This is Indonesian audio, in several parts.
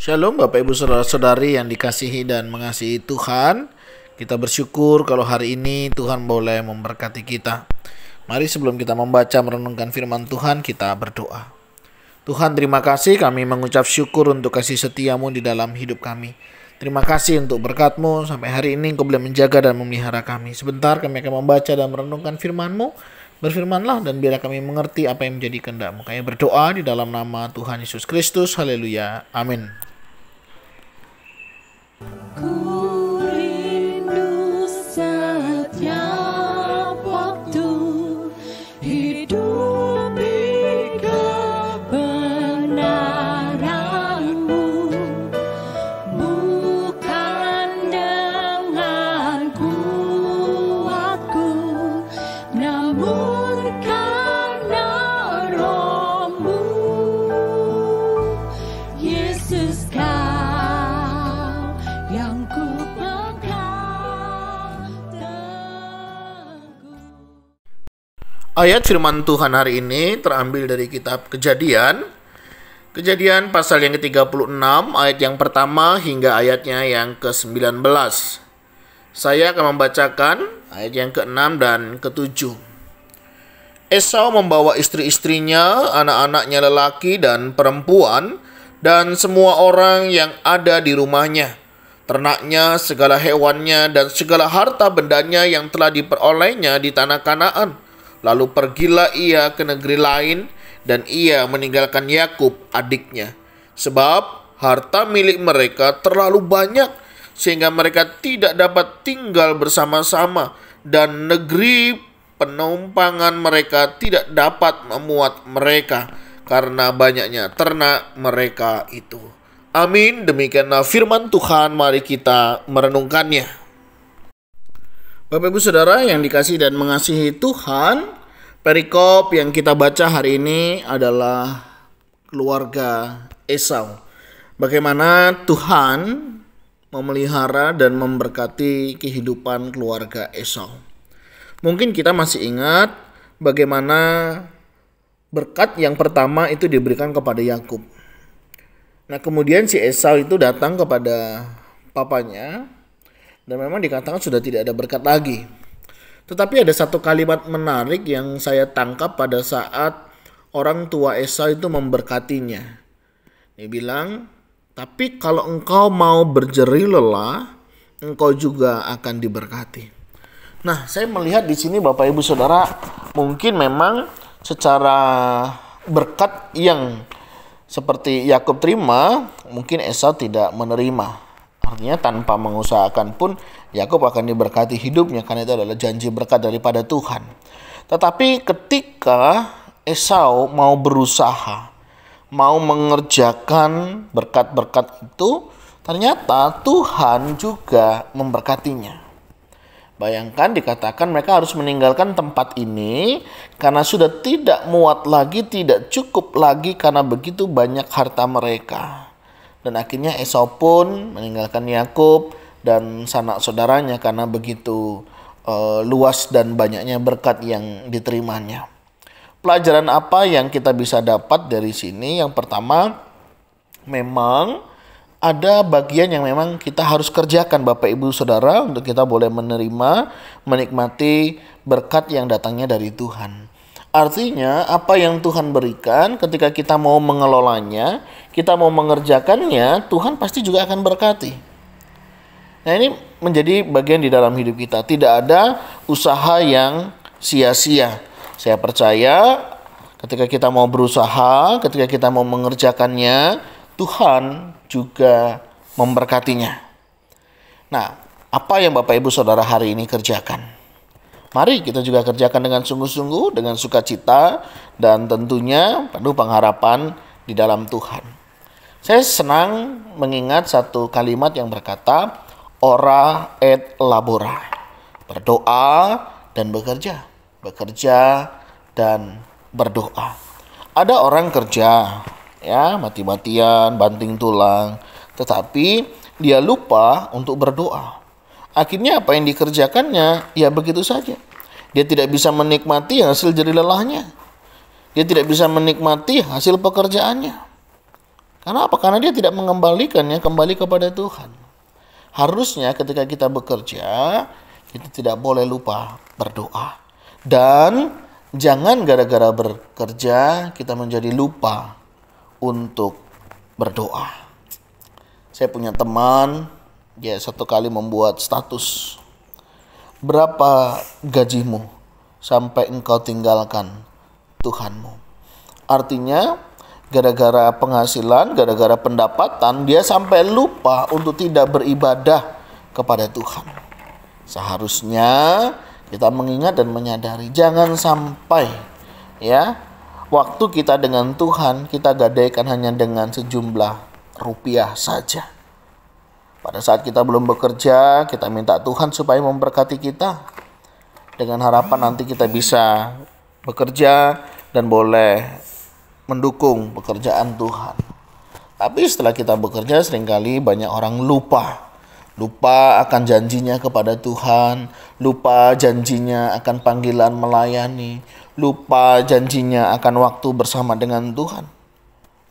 Shalom Bapak Ibu Saudara-saudari yang dikasihi dan mengasihi Tuhan. Kita bersyukur kalau hari ini Tuhan boleh memberkati kita. Mari sebelum kita membaca merenungkan firman Tuhan, kita berdoa. Tuhan, terima kasih, kami mengucap syukur untuk kasih setiamu di dalam hidup kami. Terima kasih untuk berkat-Mu, sampai hari ini Engkau boleh menjaga dan memelihara kami. Sebentar kami akan membaca dan merenungkan firman-Mu. Berfirmanlah dan biarlah kami mengerti apa yang menjadi kehendak-Mu. Kami berdoa di dalam nama Tuhan Yesus Kristus. Haleluya. Amin. Ku rindu setiap waktu hidup di kebenaran-Mu, bukan dengan kuatku, namun karena Roh-Mu. Yesus, yang ku pegang teguh. Ayat firman Tuhan hari ini terambil dari kitab Kejadian. Kejadian pasal yang ke-36, ayat yang pertama hingga ayatnya yang ke-19. Saya akan membacakan ayat yang ke-6 dan ke-7. Esau membawa istri-istrinya, anak-anaknya lelaki dan perempuan, dan semua orang yang ada di rumahnya, ternaknya, segala hewannya, dan segala harta bendanya yang telah diperolehnya di tanah Kanaan. Lalu pergilah ia ke negeri lain, dan ia meninggalkan Yakub adiknya. Sebab harta milik mereka terlalu banyak, sehingga mereka tidak dapat tinggal bersama-sama, dan negeri penumpangan mereka tidak dapat memuat mereka, karena banyaknya ternak mereka itu. Amin. Demikianlah firman Tuhan. Mari kita merenungkannya. Bapak Ibu Saudara yang dikasihi dan mengasihi Tuhan, perikop yang kita baca hari ini adalah keluarga Esau. Bagaimana Tuhan memelihara dan memberkati kehidupan keluarga Esau. Mungkin kita masih ingat bagaimana berkat yang pertama itu diberikan kepada Yakub. Nah, kemudian si Esau itu datang kepada papanya dan memang dikatakan sudah tidak ada berkat lagi. Tetapi ada satu kalimat menarik yang saya tangkap pada saat orang tua Esau itu memberkatinya. Dia bilang, "Tapi kalau engkau mau berjerih lelah, engkau juga akan diberkati." Nah, saya melihat di sini Bapak Ibu Saudara, mungkin memang secara berkat yang seperti Yakub terima, mungkin Esau tidak menerima. Artinya tanpa mengusahakan pun Yakub akan diberkati hidupnya, karena itu adalah janji berkat daripada Tuhan. Tetapi ketika Esau mau berusaha, mau mengerjakan berkat-berkat itu, ternyata Tuhan juga memberkatinya. Bayangkan dikatakan mereka harus meninggalkan tempat ini karena sudah tidak muat lagi, tidak cukup lagi karena begitu banyak harta mereka. Dan akhirnya Esau pun meninggalkan Yakub dan sanak saudaranya karena begitu luas dan banyaknya berkat yang diterimanya. Pelajaran apa yang kita bisa dapat dari sini? Yang pertama, memang ada bagian yang memang kita harus kerjakan Bapak Ibu Saudara untuk kita boleh menerima, menikmati berkat yang datangnya dari Tuhan. Artinya apa yang Tuhan berikan ketika kita mau mengelolanya, kita mau mengerjakannya, Tuhan pasti juga akan berkati. Nah, ini menjadi bagian di dalam hidup kita. Tidak ada usaha yang sia-sia. Saya percaya ketika kita mau berusaha, ketika kita mau mengerjakannya, Tuhan juga memberkatinya. Nah, apa yang Bapak Ibu Saudara hari ini kerjakan? Mari kita juga kerjakan dengan sungguh-sungguh, dengan sukacita, dan tentunya penuh pengharapan di dalam Tuhan. Saya senang mengingat satu kalimat yang berkata, ora et labora. Berdoa dan bekerja. Bekerja dan berdoa. Ada orang kerja, ya, mati-matian, banting tulang, tetapi dia lupa untuk berdoa. Akhirnya apa yang dikerjakannya ya begitu saja. Dia tidak bisa menikmati hasil jerih lelahnya. Dia tidak bisa menikmati hasil pekerjaannya. Karena apa? Karena dia tidak mengembalikannya kembali kepada Tuhan. Harusnya ketika kita bekerja, kita tidak boleh lupa berdoa. Dan jangan gara-gara bekerja kita menjadi lupa untuk berdoa. Saya punya teman, dia satu kali membuat status, berapa gajimu sampai engkau tinggalkan Tuhanmu. Artinya gara-gara penghasilan, gara-gara pendapatan, dia sampai lupa untuk tidak beribadah kepada Tuhan. Seharusnya kita mengingat dan menyadari, jangan sampai ya waktu kita dengan Tuhan kita gadaikan hanya dengan sejumlah rupiah saja. Pada saat kita belum bekerja, kita minta Tuhan supaya memberkati kita, dengan harapan nanti kita bisa bekerja dan boleh mendukung pekerjaan Tuhan. Tapi setelah kita bekerja, seringkali banyak orang lupa akan janjinya kepada Tuhan, lupa janjinya akan panggilan melayani, lupa janjinya akan waktu bersama dengan Tuhan.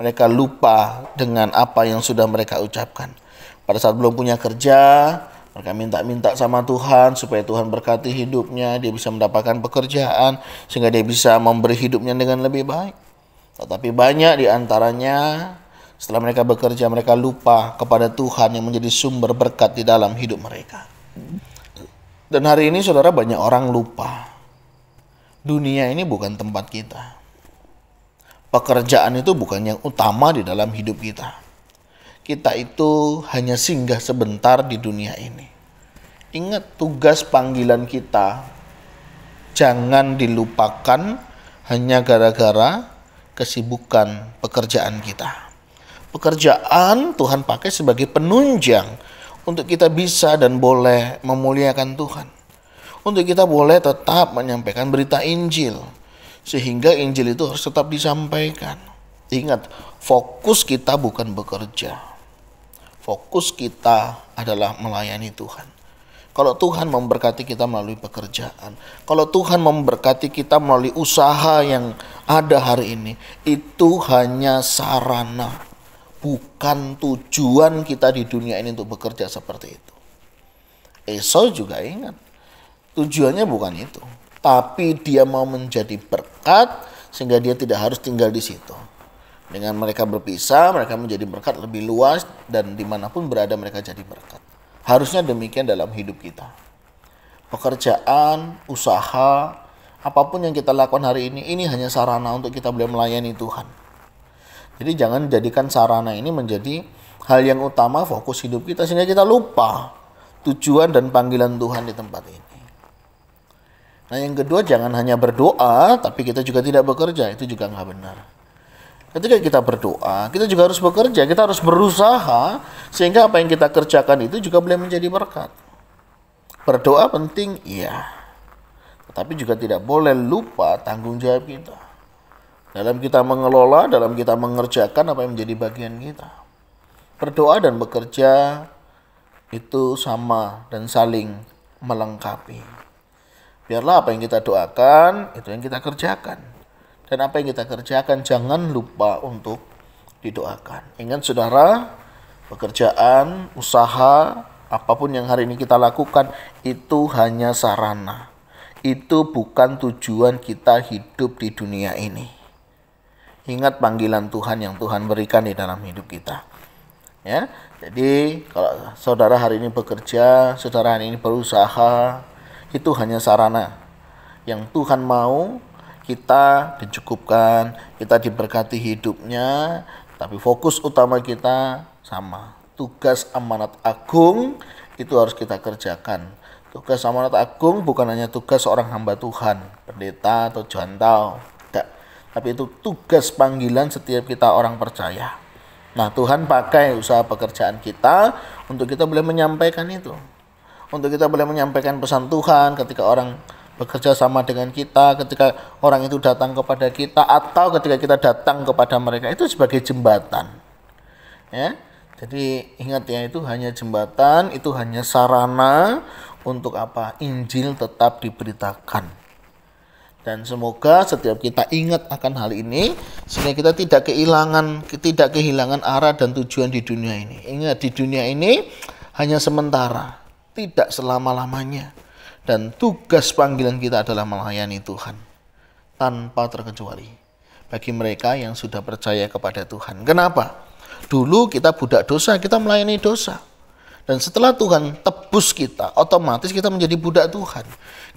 Mereka lupa dengan apa yang sudah mereka ucapkan. Pada saat belum punya kerja, mereka minta sama Tuhan supaya Tuhan berkati hidupnya, dia bisa mendapatkan pekerjaan sehingga dia bisa memberi hidupnya dengan lebih baik. Tetapi banyak di antaranya setelah mereka bekerja, mereka lupa kepada Tuhan yang menjadi sumber berkat di dalam hidup mereka. Dan hari ini saudara, banyak orang lupa. Dunia ini bukan tempat kita. Pekerjaan itu bukan yang utama di dalam hidup kita. Kita itu hanya singgah sebentar di dunia ini. Ingat, tugas panggilan kita jangan dilupakan hanya gara-gara kesibukan pekerjaan kita. Pekerjaan Tuhan pakai sebagai penunjang untuk kita bisa dan boleh memuliakan Tuhan. Untuk kita boleh tetap menyampaikan berita Injil. Sehingga Injil itu harus tetap disampaikan. Ingat, fokus kita bukan bekerja. Fokus kita adalah melayani Tuhan. Kalau Tuhan memberkati kita melalui pekerjaan, kalau Tuhan memberkati kita melalui usaha yang ada hari ini, itu hanya sarana, bukan tujuan kita di dunia ini untuk bekerja seperti itu. Esau juga ingat, tujuannya bukan itu, tapi dia mau menjadi berkat sehingga dia tidak harus tinggal di situ. Dengan mereka berpisah, mereka menjadi berkat lebih luas, dan dimanapun berada mereka jadi berkat. Harusnya demikian dalam hidup kita. Pekerjaan, usaha, apapun yang kita lakukan hari ini hanya sarana untuk kita boleh melayani Tuhan. Jadi jangan jadikan sarana ini menjadi hal yang utama fokus hidup kita, sehingga kita lupa tujuan dan panggilan Tuhan di tempat ini. Nah, yang kedua, jangan hanya berdoa, tapi kita juga tidak bekerja. Itu juga nggak benar. Ketika kita berdoa, kita juga harus bekerja, kita harus berusaha, sehingga apa yang kita kerjakan itu juga boleh menjadi berkat. Berdoa penting, iya. Tetapi juga tidak boleh lupa tanggung jawab kita. Dalam kita mengelola, dalam kita mengerjakan apa yang menjadi bagian kita. Berdoa dan bekerja itu sama dan saling melengkapi. Biarlah apa yang kita doakan, itu yang kita kerjakan. Dan apa yang kita kerjakan jangan lupa untuk didoakan. Ingat saudara, pekerjaan, usaha, apapun yang hari ini kita lakukan itu hanya sarana. Itu bukan tujuan kita hidup di dunia ini. Ingat panggilan Tuhan yang Tuhan berikan di dalam hidup kita. Ya, jadi kalau saudara hari ini bekerja, saudara hari ini berusaha, itu hanya sarana. Yang Tuhan mau kita dicukupkan, kita diberkati hidupnya, tapi fokus utama kita sama. Tugas amanat agung itu harus kita kerjakan. Tugas amanat agung bukan hanya tugas seorang hamba Tuhan, pendeta atau jantau, tidak. Tapi itu tugas panggilan setiap kita orang percaya. Nah, Tuhan pakai usaha pekerjaan kita untuk kita boleh menyampaikan itu. Untuk kita boleh menyampaikan pesan Tuhan ketika orang bekerja sama dengan kita, ketika orang itu datang kepada kita, atau ketika kita datang kepada mereka, itu sebagai jembatan. Ya, jadi ingat ya, itu hanya jembatan, itu hanya sarana untuk apa? Injil tetap diberitakan. Dan semoga setiap kita ingat akan hal ini sehingga kita tidak kehilangan arah dan tujuan di dunia ini. Ingat, di dunia ini hanya sementara, tidak selama-lamanya. Dan tugas panggilan kita adalah melayani Tuhan tanpa terkecuali bagi mereka yang sudah percaya kepada Tuhan. Kenapa? Dulu kita budak dosa, kita melayani dosa. Dan setelah Tuhan tebus kita, otomatis kita menjadi budak Tuhan.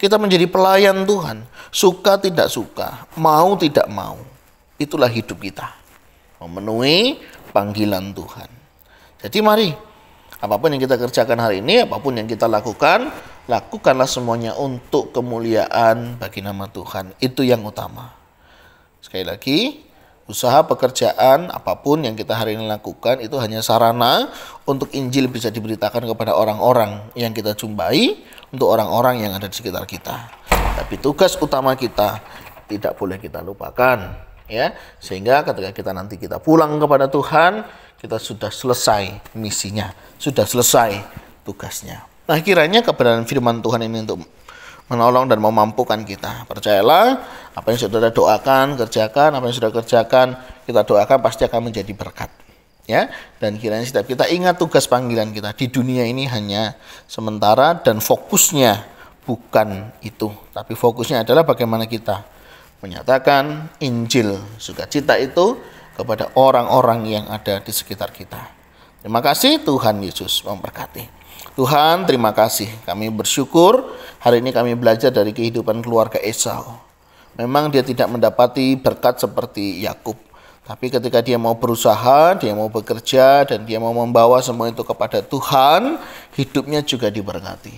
Kita menjadi pelayan Tuhan. Suka tidak suka, mau tidak mau. Itulah hidup kita. Memenuhi panggilan Tuhan. Jadi mari, apapun yang kita kerjakan hari ini, apapun yang kita lakukan, lakukanlah semuanya untuk kemuliaan bagi nama Tuhan. Itu yang utama. Sekali lagi, usaha pekerjaan apapun yang kita hari ini lakukan itu hanya sarana untuk Injil bisa diberitakan kepada orang-orang yang kita jumpai, untuk orang-orang yang ada di sekitar kita. Tapi tugas utama kita tidak boleh kita lupakan, ya. Sehingga ketika kita pulang kepada Tuhan, kita sudah selesai misinya, sudah selesai tugasnya. Nah, kiranya kebenaran firman Tuhan ini untuk menolong dan memampukan kita. Percayalah, apa yang saudara doakan, kerjakan, apa yang sudah kerjakan, kita doakan pasti akan menjadi berkat. Ya, dan kiranya setiap kita ingat tugas panggilan kita di dunia ini hanya sementara dan fokusnya bukan itu, tapi fokusnya adalah bagaimana kita menyatakan Injil sukacita itu kepada orang-orang yang ada di sekitar kita. Terima kasih, Tuhan Yesus memberkati. Tuhan, terima kasih. Kami bersyukur hari ini kami belajar dari kehidupan keluarga Esau. Memang dia tidak mendapati berkat seperti Yakub, tapi ketika dia mau berusaha, dia mau bekerja, dan dia mau membawa semua itu kepada Tuhan, hidupnya juga diberkati.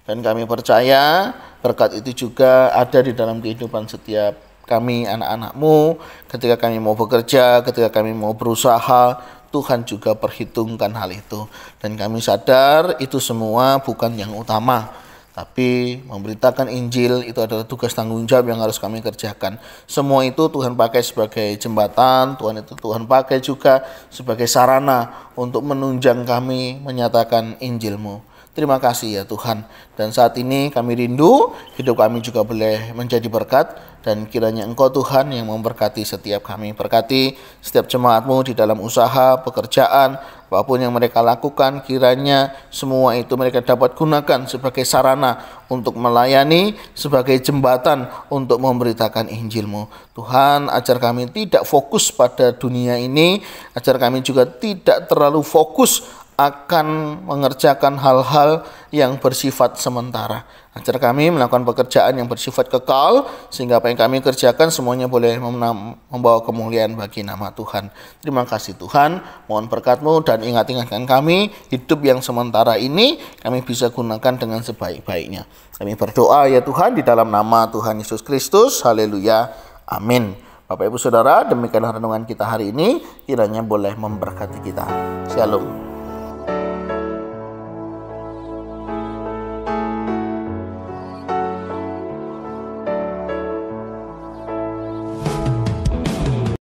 Dan kami percaya berkat itu juga ada di dalam kehidupan setiap kami, anak-anak-Mu. Ketika kami mau bekerja, ketika kami mau berusaha, Tuhan juga perhitungkan hal itu. Dan kami sadar itu semua bukan yang utama, tapi memberitakan Injil itu adalah tugas tanggung jawab yang harus kami kerjakan. Semua itu Tuhan pakai sebagai jembatan, Tuhan pakai juga sebagai sarana untuk menunjang kami menyatakan Injil-Mu. Terima kasih ya Tuhan. Dan saat ini kami rindu hidup kami juga boleh menjadi berkat. Dan kiranya Engkau Tuhan yang memberkati setiap kami. Berkati setiap jemaat-Mu di dalam usaha, pekerjaan, apapun yang mereka lakukan. Kiranya semua itu mereka dapat gunakan sebagai sarana untuk melayani, sebagai jembatan untuk memberitakan Injil-Mu. Tuhan, ajar kami tidak fokus pada dunia ini. Ajar kami juga tidak terlalu fokus akan mengerjakan hal-hal yang bersifat sementara. Ajar kami melakukan pekerjaan yang bersifat kekal, sehingga apa yang kami kerjakan semuanya boleh membawa kemuliaan bagi nama Tuhan. Terima kasih Tuhan, mohon berkat-Mu dan ingatkan kami, hidup yang sementara ini kami bisa gunakan dengan sebaik-baiknya. Kami berdoa ya Tuhan di dalam nama Tuhan Yesus Kristus. Haleluya. Amin. Bapak Ibu Saudara, demikian renungan kita hari ini, kiranya boleh memberkati kita. Shalom.